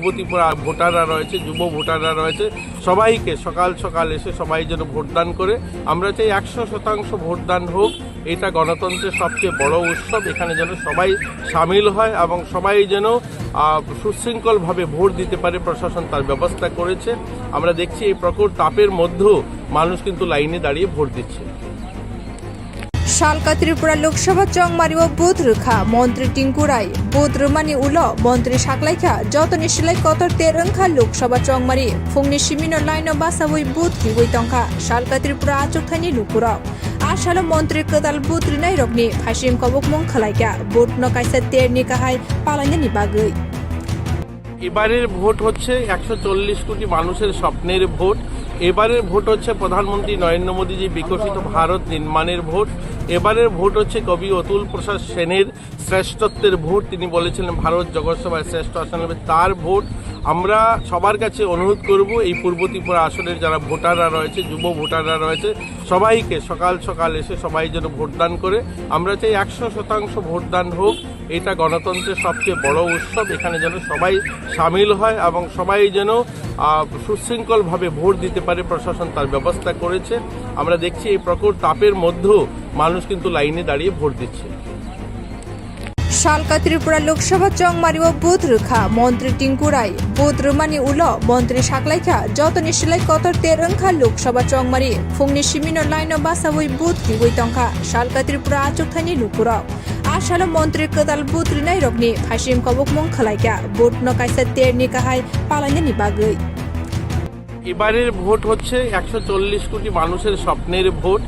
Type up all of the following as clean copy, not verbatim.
পূর্ব ত্রিপুরা ভোটাররা রয়েছে, যুব ভোটাররা রয়েছে, সবাইকে সকাল সকাল এসে সবাই যেন ভোটদান করে। আমরা চাই 100% ভোটদান হোক। এটা গণতন্ত্রের সবচেয়ে বড় উৎসব। এখানে যেন সবাই সামিল হয় এবং সবাই যেন সুশৃঙ্খলভাবে ভোট দিতে পারে। প্রশাসন তার ব্যবস্থা করেছে। আমরা দেখছি এই প্রখর তাপের মধ্যেও মানুষ কিন্তু লাইনে দাঁড়িয়ে ভোট দিচ্ছে। Salka Tripura loksbha chongmari o buth rwkha montri Tinku Roy buth rwmani ulo montri saklaikha jotoni silai kotor terengkha loksbha chongmari phungni simino laino basabui buth kibui tongkha Salka Tripura achukthani lupura asalo montri kodal buth rinai rokni phasim kobok mung khalaika buth no kaisa terni kahai palaini bagui। এবারের vote হচ্ছে 140 কোটি মানুষের স্বপ্নের vote. এবারের vote হচ্ছে প্রধানমন্ত্রী নরেন্দ্র মোদীজি বিকশিত ভারত নির্মাণের ভোট। এবারের ভোট হচ্ছে কবি অতুল প্রসাদ সেনের শ্রেষ্ঠত্বের ভোট। তিনি বলেছিলেন ভারত জগৎসভায় শ্রেষ্ঠ আসন হবে, তার ভোট। আমরা সবার কাছে অনুরোধ করব এই পূর্ব ত্রিপুরা আসনের যারা ভোটাররা রয়েছে, যুব ভোটাররা রয়েছে, সবাইকে সকাল সকাল এসে সবাই যেন ভোটদান করে। আমরা চাই 100% ভোটদান হোক। এটা গণতন্ত্রের সবচেয়ে বড় উৎসব। এখানে যেন সবাই সামিল হয় এবং সবাই যেন সুশৃঙ্খলভাবে ভোট দিতে পারে। প্রশাসন তার ব্যবস্থা করেছে। আমরা দেখছি এই প্রখর তাপের মধ্যেও মানুষ কিন্তু লাইনে দাঁড়িয়ে ভোট দিচ্ছে। Salka Tripura loksbha chongmari o buth rwkha montri Tinku Roy buth rwmani ulo montri saklaikha jotoni silai kotor terengkha loksbha chongmari phungni simino laino basabui buth kibui tongkha Salka Tripura achukthani lupura asalo montri kodal buth rinai rokni phasim kobok mung khalaika buth no kaisa terni kahai palaini bagui। এবারের vote হচ্ছে 140 কোটি মানুষের স্বপ্নের vote.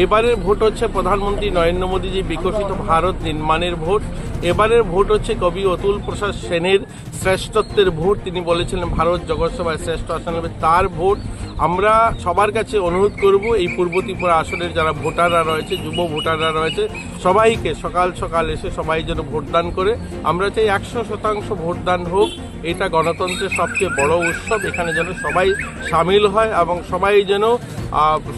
এবারের vote হচ্ছে প্রধানমন্ত্রী নরেন্দ্র মোদীজি বিকশিত ভারত নির্মাণের ভোট। এবারের ভোট হচ্ছে কবি অতুল প্রসাদ সেনের শ্রেষ্ঠত্বের ভোট। তিনি বলেছিলেন ভারত জগৎসভায় শ্রেষ্ঠ আসন হবে, তার ভোট। আমরা সবার কাছে অনুরোধ করব এই পূর্ব ত্রিপুরা আসনের যারা ভোটাররা রয়েছে, যুব ভোটাররা রয়েছে, সবাইকে সকাল সকাল এসে সবাই যেন ভোটদান করে। আমরা চাই 100% ভোটদান হোক। এটা গণতন্ত্রের সবচেয়ে বড় উৎসব। এখানে যেন সবাই সামিল হয় এবং সবাই যেন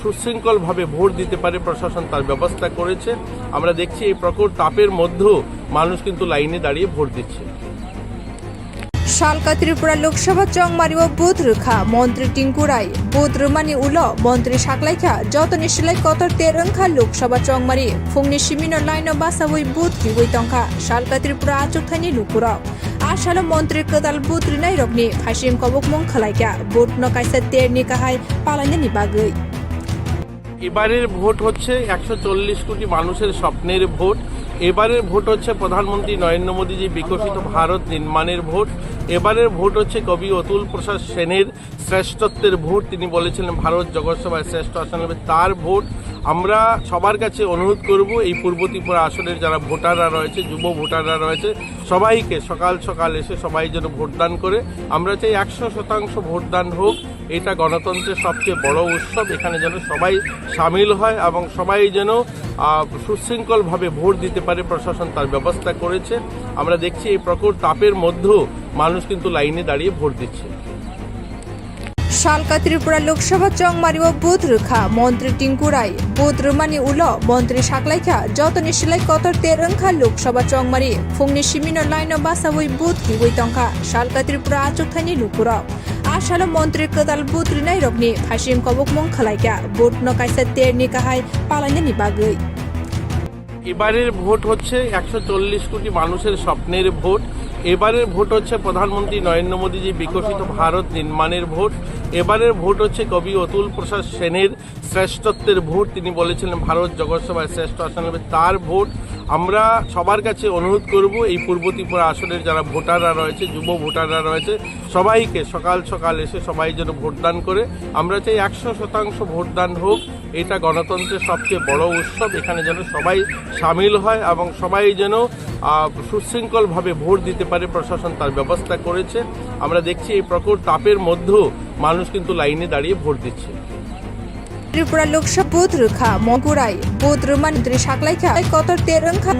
সুশৃঙ্খলভাবে ভোট দিতে পারে। প্রশাসন তার ব্যবস্থা করেছে। আমরা দেখছি এই প্রখর তাপের মধ্যেও মানুষ কিন্তু লাইনে দাঁড়িয়ে ভোট দিচ্ছে। Salka Tripura loksbha chongmari o buth rwkha montri Tinku Roy buth rwmani ulo montri saklaikha jotoni silai kotor terengkha loksbha chongmari phungni simino laino basabui buth kibui tongkha Salka Tripura achukthani lupura asalo montri kodal buth rinai rokni phasim kobok mung khalaika buth no kaisa terni kahai palaini bagui। এবারের vote হচ্ছে 140 কোটি মানুষের স্বপ্নের vote. এবারের vote হচ্ছে প্রধানমন্ত্রী নরেন্দ্র মোদীজি বিকশিত ভারত নির্মাণের ভোট। এবারের ভোট হচ্ছে কবি অতুল প্রসাদ সেনের শ্রেষ্ঠত্বের ভোট। তিনি বলেছিলেন ভারত জগৎসভায় শ্রেষ্ঠ আসন হবে, তার ভোট। আমরা সবার কাছে অনুরোধ করব এই পূর্ব ত্রিপুরা আসনের যারা ভোটাররা রয়েছে, যুব ভোটাররা রয়েছে, সবাইকে সকাল সকাল এসে সবাই যেন ভোটদান করে। আমরা চাই 100% ভোটদান হোক। এটা গণতন্ত্রের সবচেয়ে বড় উৎসব। এখানে যেন সবাই সামিল হয় এবং সবাই যেন সুশৃঙ্খলভাবে ভোট দিতে পারে। প্রশাসন তার ব্যবস্থা করেছে। আমরা দেখছি এই প্রখর তাপের মধ্যেও মানুষ কিন্তু লাইনে দাঁড়িয়ে ভোট দিচ্ছে। Salka Tripura loksbha chongmari o buth rwkha montri Tinku Roy buth rwmani ulo montri saklaikha jotoni silai kotor terengkha loksbha chongmari phungni simino laino basabui buth kibui tongkha Salka Tripura achukthani lupura asalo montri kodal buth rinai rokni phasim kobok mung khalaika buth no kaisa terni kahai palaini bagui। এবারের vote হচ্ছে 140 কোটি মানুষের স্বপ্নের vote. এবারের vote হচ্ছে প্রধানমন্ত্রী নরেন্দ্র মোদীজি বিকশিত ভারত নির্মাণের ভোট। এবারের ভোট হচ্ছে কবি অতুল প্রসাদ সেনের শ্রেষ্ঠত্বের ভোট। তিনি বলেছিলেন ভারত জগৎসভায় শ্রেষ্ঠ আসন হবে, তার ভোট। আমরা সবার কাছে অনুরোধ করব এই পূর্ব ত্রিপুরা আসনের যারা ভোটাররা রয়েছে, যুব ভোটাররা রয়েছে, সবাইকে সকাল সকাল এসে সবাই যেন ভোটদান করে। আমরা চাই 100% ভোটদান হোক। এটা গণতন্ত্রের সবচেয়ে বড় উৎসব। এখানে যেন সবাই সামিল হয় এবং সবাই যেন সুশৃঙ্খলভাবে ভোট দিতে পারে। প্রশাসন তার ব্যবস্থা করেছে। আমরা দেখছি এই প্রখর তাপের মধ্যেও মানুষ কিন্তু লাইনে দাঁড়িয়ে ভোট দিচ্ছে। Tripura loksbha buth rwkha Tinku Roy buth rwmani saklaikha kotor terengkha